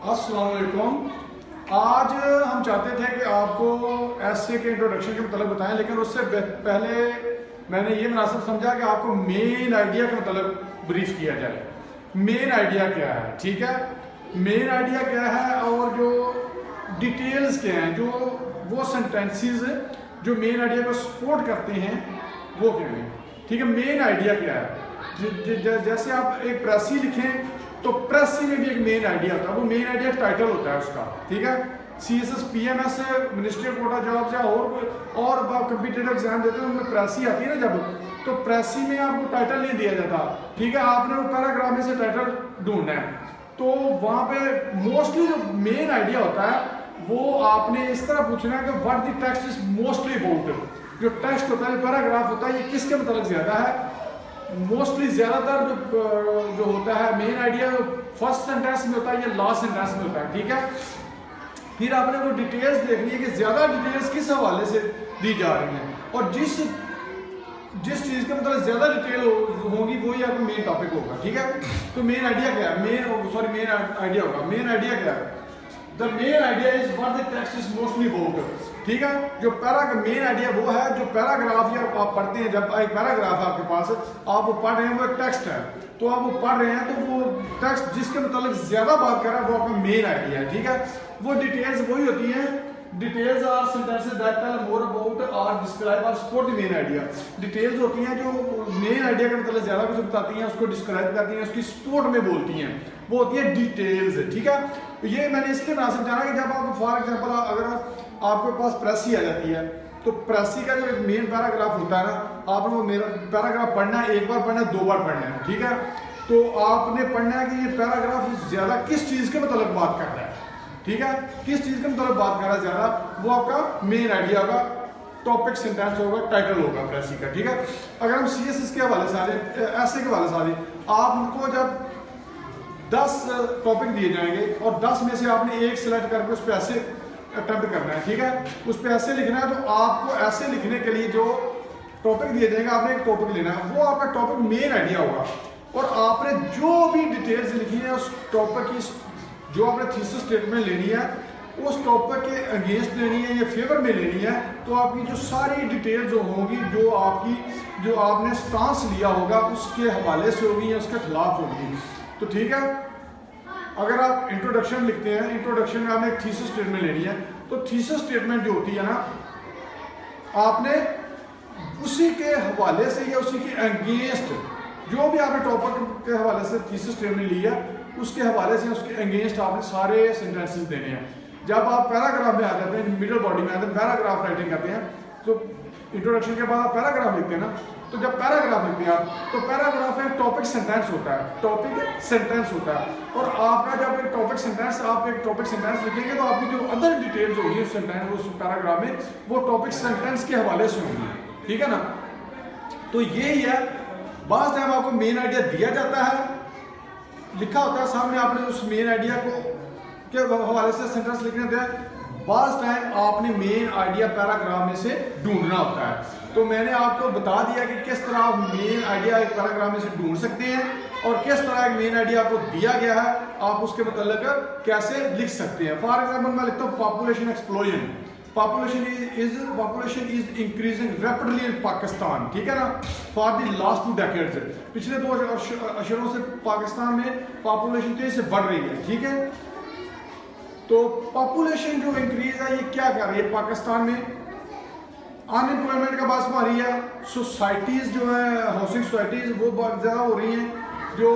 السلام علیکم. آج ہم چاہتے تھے کہ آپ کو ایسے کے انٹروڈکشن کے متعلق بتائیں، لیکن اس سے پہلے میں نے یہ مناسب سمجھا کہ آپ کو مین آئیڈیا کے متعلق بریف کیا جائے. مین آئیڈیا کیا ہے؟ ٹھیک ہے، مین آئیڈیا کیا ہے اور جو ڈیٹیلز کیا ہیں، جو وہ سینٹینسز جو مین آئیڈیا کو سپورٹ کرتے ہیں وہ کیا ہیں. ٹھیک ہے، مین آئیڈیا کیا ہے؟ جیسے آپ ایک پریسی لکھیں تو پریسی میں بھی ایک مین آئیڈیا ہوتا ہے. وہ مین آئیڈیا ٹائٹل ہوتا ہے اس کا. ٹھیک ہے، C S S P M S ministry of quota jobs یا اور کمپیٹیٹیو ایگزام دیتے ہیں ان میں پریسی آتی ہے نا جب، تو پریسی میں آپ کو ٹائٹل نہیں دیا جاتا. ٹھیک ہے، آپ نے وہ پیراگراف میں سے ٹائٹل ڈھونڈنا ہے. تو وہاں پہ موسٹلی جو مین آئیڈیا ہوتا ہے وہ آپ نے اس طرح پوچھنا ہے کہ what the text is mostly about. جو ٹیکسٹ ہوتا ہے، پیراگراف ہوتا ہے، یہ کس کے متعلق زیادہ ہے. موسٹلی زیادہ تر جو ہوتا ہے مین آئیڈیا فرسٹ سینٹینس میں ہوتا ہے یا لاسٹ سینٹینس میں ہوتا ہے. ٹھیک ہے، پھر آپ نے وہ ڈیٹیلز دیکھنی ہے کہ زیادہ ڈیٹیلز کس حوالے سے دی جا رہی ہیں، اور جس چیز کے مطلب زیادہ ڈیٹیل ہوگی وہی آپ کا مین ٹاپک ہوگا. ٹھیک ہے، تو مین آئیڈیا کیا ہے؟ مین آئیڈیا ہوگا. مین آئیڈیا کیا ہے؟ The main idea is what the text is mostly about. ٹھیک ہے، جو مین آئیڈیا وہ ہے جو پیراگراف یا آپ پڑھتے ہیں. جب ایک پیراگراف ہے آپ کے پاس، آپ وہ پڑھ رہے ہیں، وہ ایک ٹیکسٹ ہے، تو آپ وہ پڑھ رہے ہیں تو وہ ٹیکسٹ جس کے متعلق زیادہ بات کر رہا ہے وہ آپ کا مین آئیڈیا ہے. ٹھیک ہے، وہ ڈیٹیلز وہی ہوتی ہیں. Details are sentences that tell more about or describe or support the main idea. Details ہوتی ہیں جو مین آئیڈیا کے متعلق زیادہ کچھ بتاتی ہیں، اس کو ڈسکرائب کرتی ہیں، اس کی سپورٹ میں بولتی ہیں، وہ ہوتی ہیں ڈیٹیلز. ٹھیک ہے، یہ میں نے اس لیے مناسب جانا کہ جب آپ فار ایگزامپل اگر آپ کے پاس پریسی آ جاتی ہے تو پریسی کا جو ایک مین پیراگراف ہوتا ہے نا، آپ نے وہ میرا پیراگراف پڑھنا ہے، ایک بار پڑھنا ہے، 2 بار پڑھنا ہے. ٹھیک ہے، تو آپ نے پڑھنا ہے کہ یہ پیراگراف زیادہ کس چیز کے متعلق بات کر رہا ہے. ٹھیک ہے، کس چیز کے متعلق بات کر رہا ہے زیادہ، وہ آپ کا مین آئیڈیا ہوگا، ٹاپک سینٹینس ہوگا، ٹائٹل ہوگا پریسی کا. ٹھیک ہے، اگر ہم سی ایس ایس کے حوالے سے آ جائیں، ایسے کے حوالے سے آ جائیں، آپ کو جب 10 ٹاپک دیے جائیں گے اور 10 میں سے آپ نے ایک سلیکٹ کر کے اس پہ ایسے اٹیمپٹ کرنا ہے. ٹھیک ہے، اس پہ ایسے لکھنا ہے، تو آپ کو ایسے لکھنے کے لیے جو ٹاپک دیے جائیں گے، آپ نے ایک ٹاپک لینا ہے، وہ آپ کا ٹاپک مین آئیڈیا ہوگا. اور آپ نے جو بھی ڈیٹیلز لکھی ہے اس ٹاپک کی، جو آپ نے تھیسس اسٹیٹمنٹ لینی ہے، اس ٹاپک کے اگینسٹ لینی ہے یا فیور میں لینی ہے، تو آپ کی جو ساری ڈیٹیلز ہوں گی، جو آپ نے سٹانس لیا ہوگا اس کے حوالے سے ہوگی یا اس کے خلاف ہوگی. تو ٹھیک ہے، اگر آپ انٹروڈکشن لکھتے ہیں، انٹروڈکشن میں آپ نے ایک تھیسس اسٹیٹمنٹ لینی ہے، تو تھیسس اسٹیٹمنٹ جو ہوتی ہے نا، آپ نے اسی کے حوالے سے یا اسی کے انگینسٹ جو بھی آپ نے ٹاپک کے حوالے سے تھیسس اسٹیٹمنٹ لی ہے، اس کے حوالے سے اس کے انگینسٹ آپ نے سارے سینٹینسز دینے ہیں. جب آپ پیراگراف میں آ جاتے ہیں، مڈل باڈی میں آتے ہیں، پیراگراف رائٹنگ کرتے ہیں، تو انٹروڈکشن کے بعد آپ پیراگراف لکھتے ہیں نا، تو جب پیراگراف لکھتے ہیں آپ، تو پیراگراف میں ٹاپک سینٹینس ہوتا ہے، ٹاپک سینٹینس ہوتا ہے. اور آپ کا جب ایک ٹاپک سینٹینس، آپ ایک ٹاپک سینٹینس لکھیں گے تو آپ کی جو ادر ڈیٹیلز ہوگی اس سینٹینس، اس پیراگراف میں، وہ ٹاپک سینٹینس کے حوالے سے ہوں گی. ٹھیک ہے نا، تو یہی ہے. بعض ٹائم آپ کو مین آئیڈیا دیا جاتا ہے، لکھا ہوتا ہے سامنے، آپ نے اس مین آئیڈیا کو کے حوالے سے سینٹینس لکھنے ہوتے ہیں. بعض ٹائم آپ نے مین آئیڈیا پیراگراف میں سے ڈھونڈنا ہوتا ہے. تو میں نے آپ کو بتا دیا کہ کس طرح آپ مین آئیڈیا ایک پیراگراف میں سے ڈھونڈ سکتے ہیں، اور کس طرح ایک مین آئیڈیا آپ کو دیا گیا ہے، آپ اس کے متعلق کیسے لکھ سکتے ہیں. فار ایگزامپل میں لکھتا ہوں population explosion. Population is increasing rapidly in Pakistan. ٹھیک ہے نا، for the last 2 decades. پچھلے 2 اشروں سے پاکستان میں پاپولیشن تیزی سے بڑھ رہی ہے. ٹھیک ہے، تو پاپولیشن جو انکریز ہے یہ کیا کر رہی ہے پاکستان میں؟ ان امپلائمنٹ کا باعث بن رہی ہے. سوسائٹیز جو ہیں، ہاؤسنگ سوسائٹیز وہ بہت زیادہ ہو رہی ہیں، جو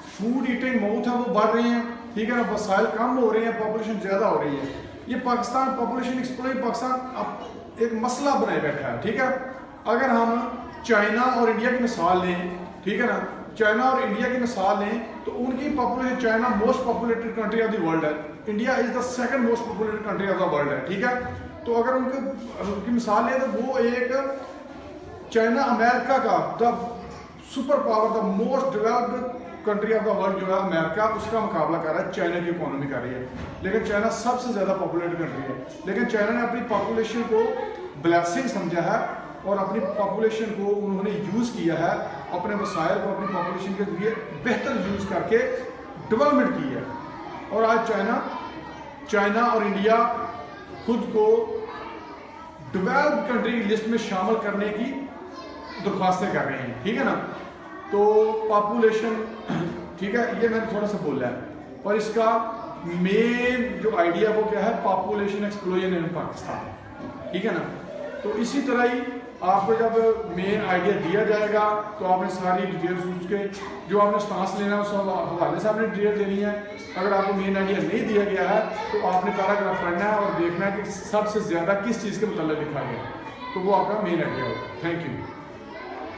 فوڈ ایٹنگ موت ہے وہ بڑھ رہی ہیں. ٹھیک ہے نا، وسائل کم ہو رہے ہیں، پاپولیشن زیادہ ہو رہی ہے. یہ پاکستان پاپولیشن ایکسپلوژن پاکستان اب ایک مسئلہ بنائے بیٹھا ہے. ٹھیک ہے، اگر ہم چائنا اور انڈیا کی مثال لیں، ٹھیک ہے نا، چائنا اور انڈیا کی مثال لیں تو ان کی population, China most populated country of the world ہے، India is the second most populated country of the world ہے. ٹھیک ہے، تو اگر ان کی مثال لیں تو وہ ایک چائنا امریکہ کا the super power, the most developed country of the world جو ہے امریکہ، اس کا مقابلہ کر رہا ہے، چائنا کی اکانومی کر رہی ہے. لیکن چائنا سب سے زیادہ پاپولیٹڈ کنٹری ہے. لیکن چائنا نے اپنی پاپولیشن کو بلیسنگ سمجھا ہے اور اپنی پاپولیشن کو انہوں نے یوز کیا ہے، اپنے وسائل کو اپنی پاپولیشن کے ذریعے بہتر یوز کر کے ڈیولپمنٹ کی ہے. اور آج چائنا اور انڈیا خود کو ڈیولپڈ کنٹری لسٹ میں شامل کرنے کی درخواستیں کر رہے ہیں، ٹھیک ہے نا. تو پاپولیشن، ٹھیک ہے، یہ میں نے تھوڑا سا بولا ہے، اور اس کا مین جو آئیڈیا وہ کیا ہے، پاپولیشن ایکسپلوژن ان پاکستان، ٹھیک ہے نا. تو اسی طرح ہی آپ کو جب مین آئیڈیا دیا جائے گا تو آپ نے ساری ڈیٹیلز اس کے جو آپ نے سٹانس لینا ہے اس حوالے سے آپ نے ڈیٹیل دینی ہے. اگر آپ کو مین آئیڈیا نہیں دیا گیا ہے تو آپ نے پیراگراف پڑھنا ہے اور دیکھنا ہے کہ سب سے زیادہ کس چیز کے متعلق لکھا گیا، تو وہ آپ کا مین آئیڈیا ہوگا. Thank you.